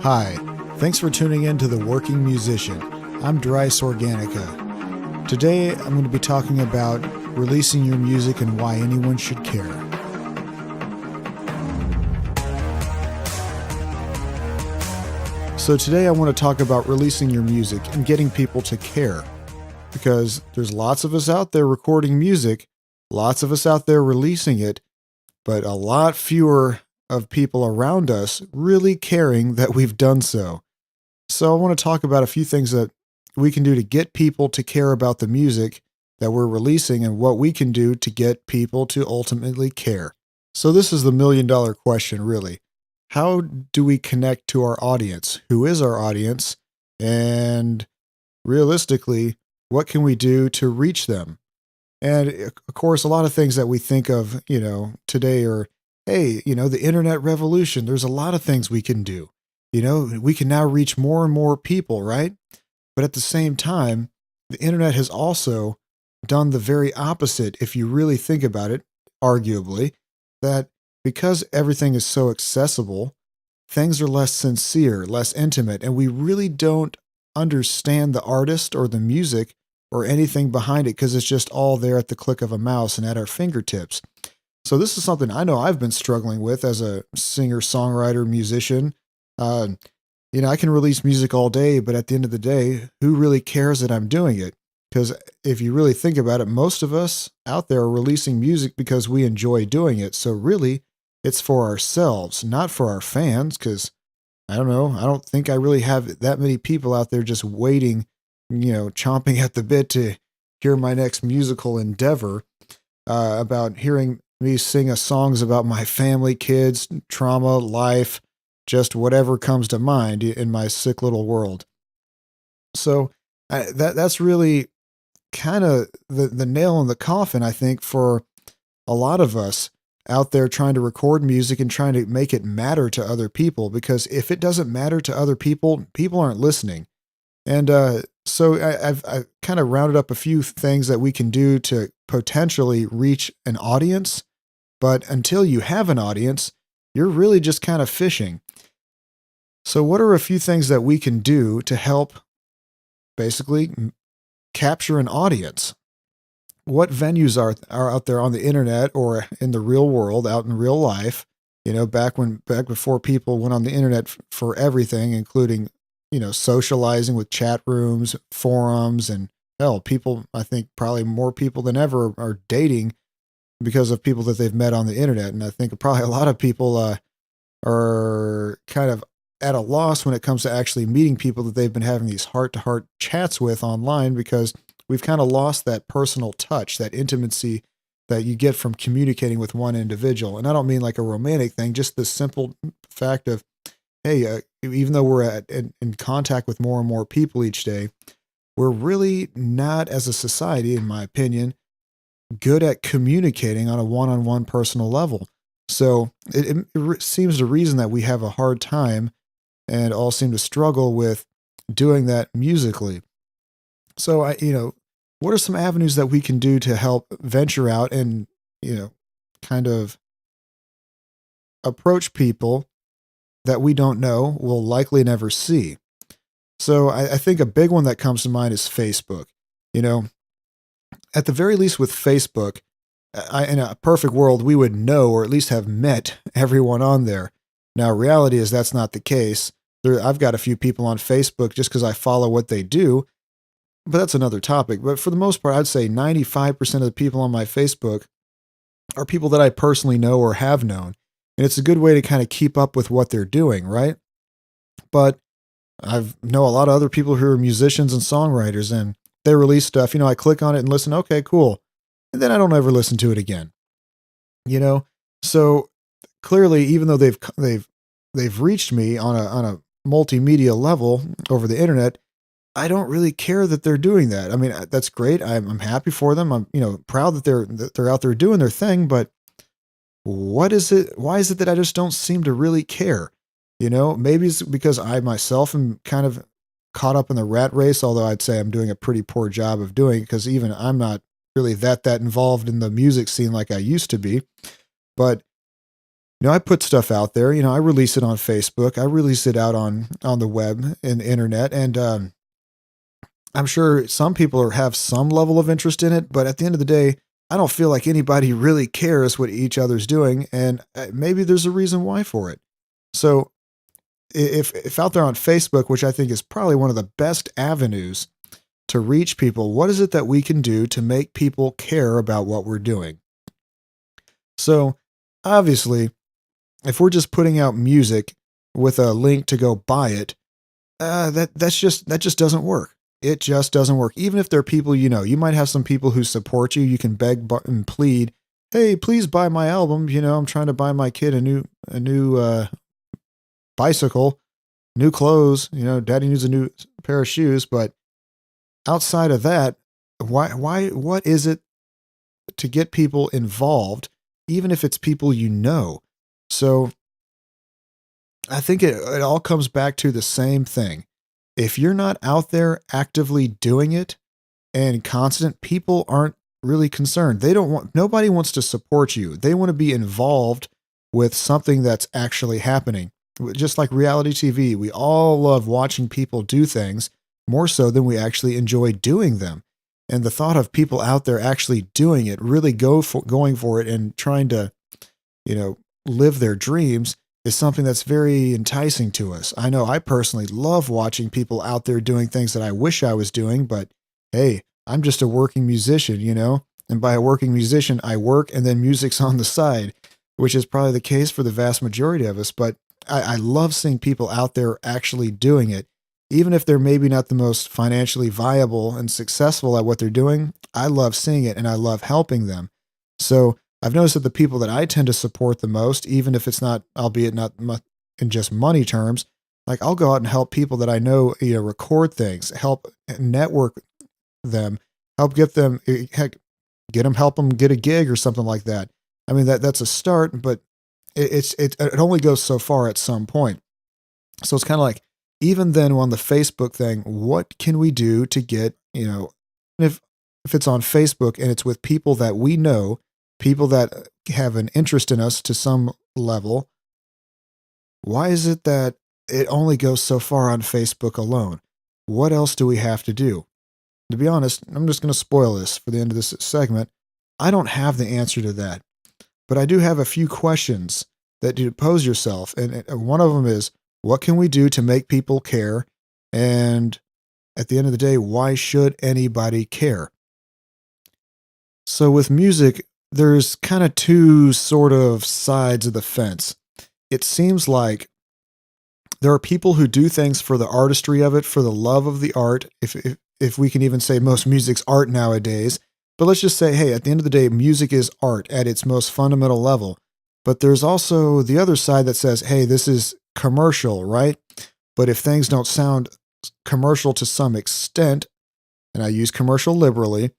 Hi, thanks for tuning in to The Working Musician. I'm Dris Organica. Today I'm going to be talking about releasing your music and why anyone should care. So today I want to talk about releasing your music and getting people to care. Because there's lots of us out there recording music, lots of us out there releasing it, but a lot fewer of people around us really caring that we've done so. So I want to talk about a few things that we can do to get people to care about the music that we're releasing and what we can do to get people to ultimately care. So this is the million-dollar question, really. How do we connect to our audience? Who is our audience? And realistically, what can we do to reach them? And of course, a lot of things that we think of, today are, hey, the internet revolution. There's a lot of things we can do. We can now reach more and more people, right? But at the same time, the internet has also done the very opposite, if you really think about it, arguably, that because everything is so accessible, things are less sincere, less intimate, and we really don't understand the artist or the music or anything behind it because it's just all there at the click of a mouse and at our fingertips. So this is something I know I've been struggling with as a singer, songwriter, musician. I can release music all day, but at the end of the day, who really cares that I'm doing it? Because if you really think about it, most of us out there are releasing music because we enjoy doing it. So really, it's for ourselves, not for our fans, because I don't know, I don't think I really have that many people out there just waiting, chomping at the bit to hear my next musical endeavor, about hearing me sing songs about my family, kids, trauma, life, just whatever comes to mind in my sick little world. So that's really kind of the nail in the coffin, I think, for a lot of us out there trying to record music and trying to make it matter to other people. Because if it doesn't matter to other people, people aren't listening. And so I've kind of rounded up a few things that we can do to potentially reach an audience. But until you have an audience, you're really just kind of fishing. So what are a few things that we can do to help basically capture an audience? What venues are out there on the internet or in the real world, out in real life, back before people went on the internet for everything, including, socializing with chat rooms, forums, and hell, people, I think probably more people than ever are dating because of people that they've met on the internet. And I think probably a lot of people are kind of at a loss when it comes to actually meeting people that they've been having these heart-to-heart chats with online, because we've kind of lost that personal touch, that intimacy that you get from communicating with one individual. And I don't mean like a romantic thing, just the simple fact of, hey, even though we're in contact with more and more people each day, we're really not, as a society, in my opinion, good at communicating on a one-on-one personal level. So it seems the reason that we have a hard time and all seem to struggle with doing that musically. So what are some avenues that we can do to help venture out and, kind of approach people that we don't know, will likely never see? So I think a big one that comes to mind is Facebook. At the very least with Facebook, in a perfect world, we would know or at least have met everyone on there. Now, reality is that's not the case. I've got a few people on Facebook just because I follow what they do, but that's another topic. But for the most part, I'd say 95% of the people on my Facebook are people that I personally know or have known. And it's a good way to kind of keep up with what they're doing, right? But I know a lot of other people who are musicians and songwriters, and they release stuff. I click on it and listen, okay, cool. And then I don't ever listen to it again. So clearly, even though they've reached me on a multimedia level over the internet, I don't really care that they're doing that. I mean, that's great. I'm happy for them. I'm proud that they're out there doing their thing. But what is it? Why is it that I just don't seem to really care? Maybe it's because I myself am kind of caught up in the rat race. Although I'd say I'm doing a pretty poor job of doing it, because even I'm not really that involved in the music scene like I used to be. But I put stuff out there. I release it on Facebook. I release it out on the web and the internet, and I'm sure some people have some level of interest in it. But at the end of the day, I don't feel like anybody really cares what each other's doing, and maybe there's a reason why for it. So if out there on Facebook, which I think is probably one of the best avenues to reach people, what is it that we can do to make people care about what we're doing? So obviously, if we're just putting out music with a link to go buy it, that just doesn't work. It just doesn't work. Even if there are people, you might have some people who support you. You can beg and plead, "Hey, please buy my album. I'm trying to buy my kid a new bicycle, new clothes. Daddy needs a new pair of shoes." But outside of that, what is it to get people involved, even if it's people you know? So I think it all comes back to the same thing. If you're not out there actively doing it and constant, people aren't really concerned. Nobody wants to support you. They want to be involved with something that's actually happening. Just like reality TV, we all love watching people do things more so than we actually enjoy doing them. And the thought of people out there actually doing it, really going for it and trying to, live their dreams is something that's very enticing to us. I know I personally love watching people out there doing things that I wish I was doing, but hey, I'm just a working musician, and by a working musician, I work and then music's on the side, which is probably the case for the vast majority of us. But I love seeing people out there actually doing it. Even if they're maybe not the most financially viable and successful at what they're doing, I love seeing it and I love helping them. So I've noticed that the people that I tend to support the most, even if it's not, albeit not in just money terms, like I'll go out and help people that I know, record things, help network them, help get them, help them get a gig or something like that. I mean, that's a start, but it only goes so far at some point. So it's kind of like, even then on the Facebook thing, what can we do to get, if it's on Facebook and it's with people that we know, people that have an interest in us to some level, why is it that it only goes so far on Facebook alone? What else do we have to do? To be honest, I'm just going to spoil this for the end of this segment. I don't have the answer to that, but I do have a few questions that you pose yourself. And one of them is, what can we do to make people care? And at the end of the day, why should anybody care? So with music, there's kind of two sort of sides of the fence. It seems like there are people who do things for the artistry of it, for the love of the art, if we can even say most music's art nowadays. But let's just say, hey, at the end of the day, music is art at its most fundamental level. But there's also the other side that says, hey, this is commercial, right? But if things don't sound commercial to some extent, and I use commercial liberally,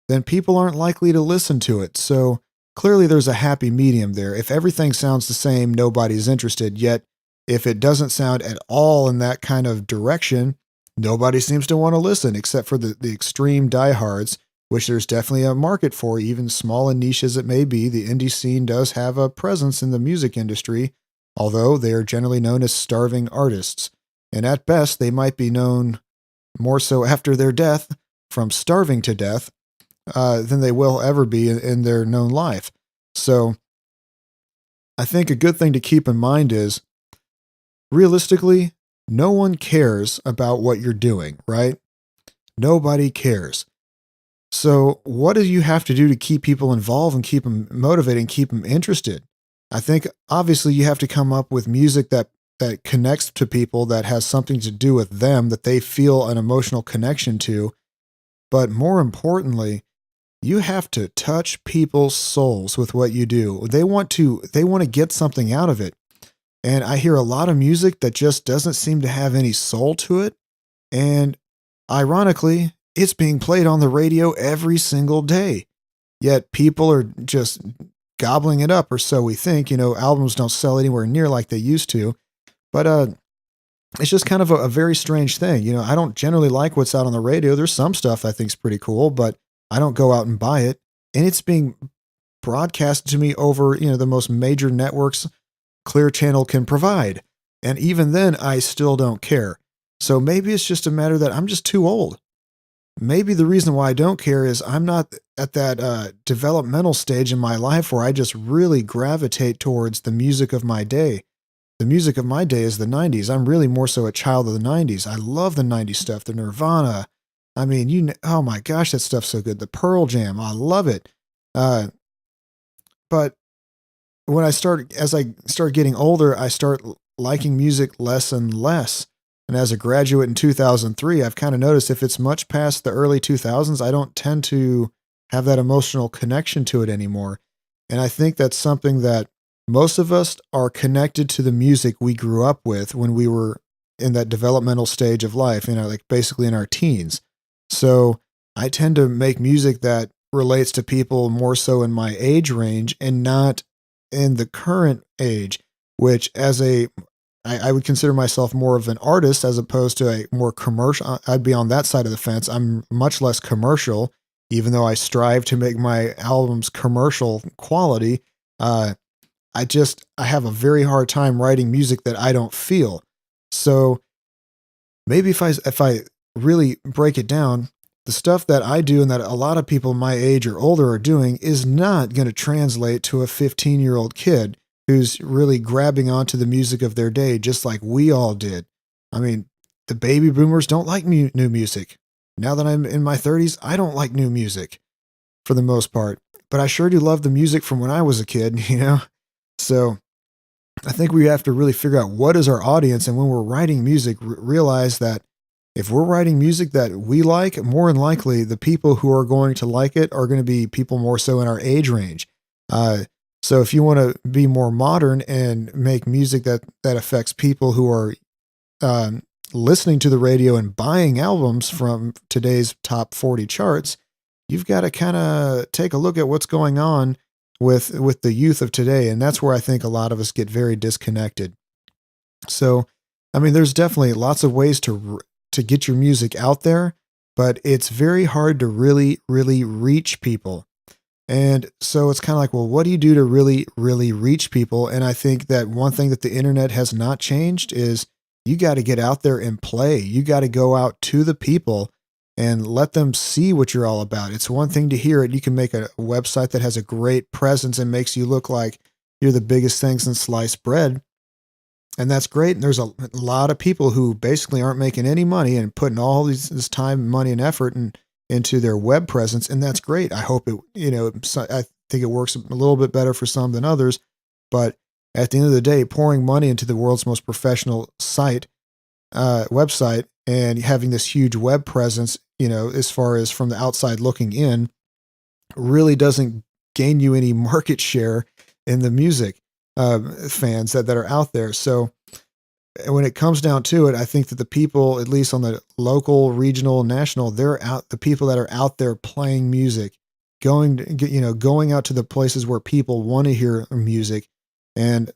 then people aren't likely to listen to it. So clearly there's a happy medium there. If everything sounds the same, nobody's interested. Yet if it doesn't sound at all in that kind of direction, nobody seems to want to listen except for the extreme diehards, which there's definitely a market for, even small and niche as it may be. The indie scene does have a presence in the music industry, although they are generally known as starving artists. And at best, they might be known more so after their death from starving to death than they will ever be in their known life. So I think a good thing to keep in mind is, realistically, no one cares about what you're doing, right? Nobody cares. So what do you have to do to keep people involved and keep them motivated and keep them interested? I think obviously you have to come up with music that connects to people, that has something to do with them, that they feel an emotional connection to. But more importantly, you have to touch people's souls with what you do. They want to get something out of it. And I hear a lot of music that just doesn't seem to have any soul to it. And ironically, it's being played on the radio every single day. Yet people are just gobbling it up, or so we think. Albums don't sell anywhere near like they used to. But it's just kind of a very strange thing. I don't generally like what's out on the radio. There's some stuff I think is pretty cool, but I don't go out and buy it. And it's being broadcasted to me over, the most major networks Clear Channel can provide. And even then, I still don't care. So maybe it's just a matter that I'm just too old. Maybe the reason why I don't care is I'm not at that developmental stage in my life where I just really gravitate towards the music of my day. The music of my day is the 90s. I'm really more so a child of the 90s. I love the 90s stuff, the Nirvana. I mean, oh my gosh, that stuff's so good. The Pearl Jam, I love it. But as I start getting older, I start liking music less and less. And as a graduate in 2003, I've kind of noticed if it's much past the early 2000s, I don't tend to have that emotional connection to it anymore. And I think that's something that most of us are connected to the music we grew up with when we were in that developmental stage of life, like basically in our teens. So I tend to make music that relates to people more so in my age range and not in the current age, which I would consider myself more of an artist as opposed to a more commercial. I'd be on that side of the fence. I'm much less commercial, even though I strive to make my albums commercial quality. I have a very hard time writing music that I don't feel. So maybe if I really break it down, the stuff that I do and that a lot of people my age or older are doing is not going to translate to a 15-year-old kid who's really grabbing onto the music of their day, just like we all did. I mean, the baby boomers don't like new music. Now that I'm in my 30s, I don't like new music for the most part, but I sure do love the music from when I was a kid, So I think we have to really figure out what is our audience. And when we're writing music, realize that if we're writing music that we like, more than likely the people who are going to like it are going to be people more so in our age range. So if you want to be more modern and make music that affects people who are listening to the radio and buying albums from today's top 40 charts, you've got to kind of take a look at what's going on with the youth of today. And that's where I think a lot of us get very disconnected. So, I mean, there's definitely lots of ways to get your music out there, but it's very hard to really, really reach people. And so it's kind of like, well, what do you do to really, really reach people? And I think that one thing that the internet has not changed is you got to get out there and play. You got to go out to the people and let them see what you're all about. It's one thing to hear it. You can make a website that has a great presence and makes you look like you're the biggest thing since sliced bread. And that's great. And there's a lot of people who basically aren't making any money and putting all this time, money, and effort into their web presence. And that's great. I hope I think it works a little bit better for some than others. But at the end of the day, pouring money into the world's most professional website and having this huge web presence, as far as from the outside looking in, really doesn't gain you any market share in the music fans that are out there. So when it comes down to it, I think that the people, at least on the local, regional, national, the people that are out there playing music, going out to the places where people want to hear music, and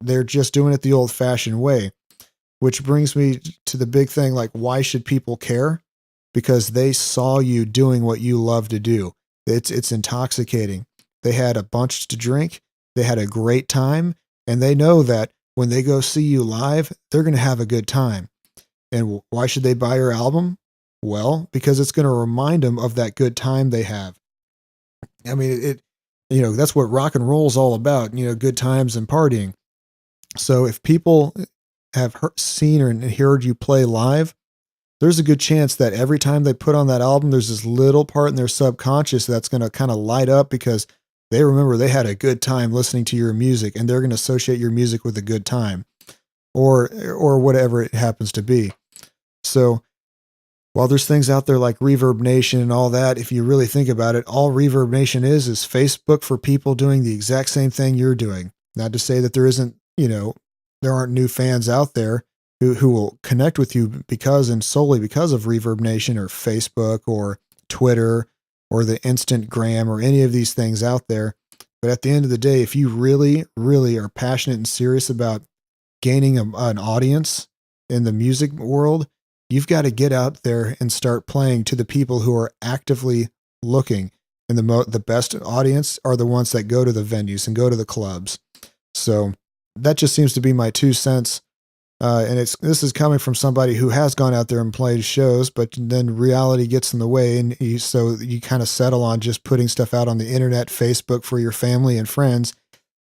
they're just doing it the old fashioned way, which brings me to the big thing. Like, why should people care? Because they saw you doing what you love to do. It's intoxicating. They had a bunch to drink. They had a great time, and they know that when they go see you live, they're going to have a good time. And why should they buy your album? Well, because it's going to remind them of that good time they have. I mean, that's what rock and roll is all about, good times and partying. So if people have seen or heard you play live, there's a good chance that every time they put on that album, there's this little part in their subconscious that's going to kind of light up because they remember they had a good time listening to your music, and they're going to associate your music with a good time or whatever it happens to be. So while there's things out there like Reverb Nation and all that, if you really think about it, all Reverb Nation is Facebook for people doing the exact same thing you're doing. Not to say that there isn't, there aren't new fans out there who will connect with you because and solely because of Reverb Nation or Facebook or Twitter or the Instagram or any of these things out there. But at the end of the day, if you really, really are passionate and serious about gaining an audience in the music world, you've got to get out there and start playing to the people who are actively looking. And the best audience are the ones that go to the venues and go to the clubs. So that just seems to be my 2 cents. And this is coming from somebody who has gone out there and played shows, but then reality gets in the way, and so you kind of settle on just putting stuff out on the internet, Facebook for your family and friends.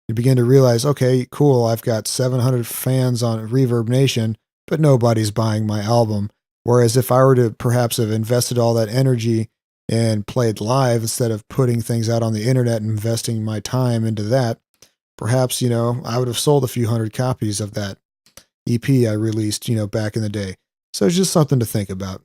You begin to realize, okay, cool, I've got 700 fans on Reverb Nation, but nobody's buying my album. Whereas if I were to perhaps have invested all that energy and played live instead of putting things out on the internet and investing my time into that, perhaps, I would have sold a few hundred copies of that EP I released, back in the day. So it's just something to think about.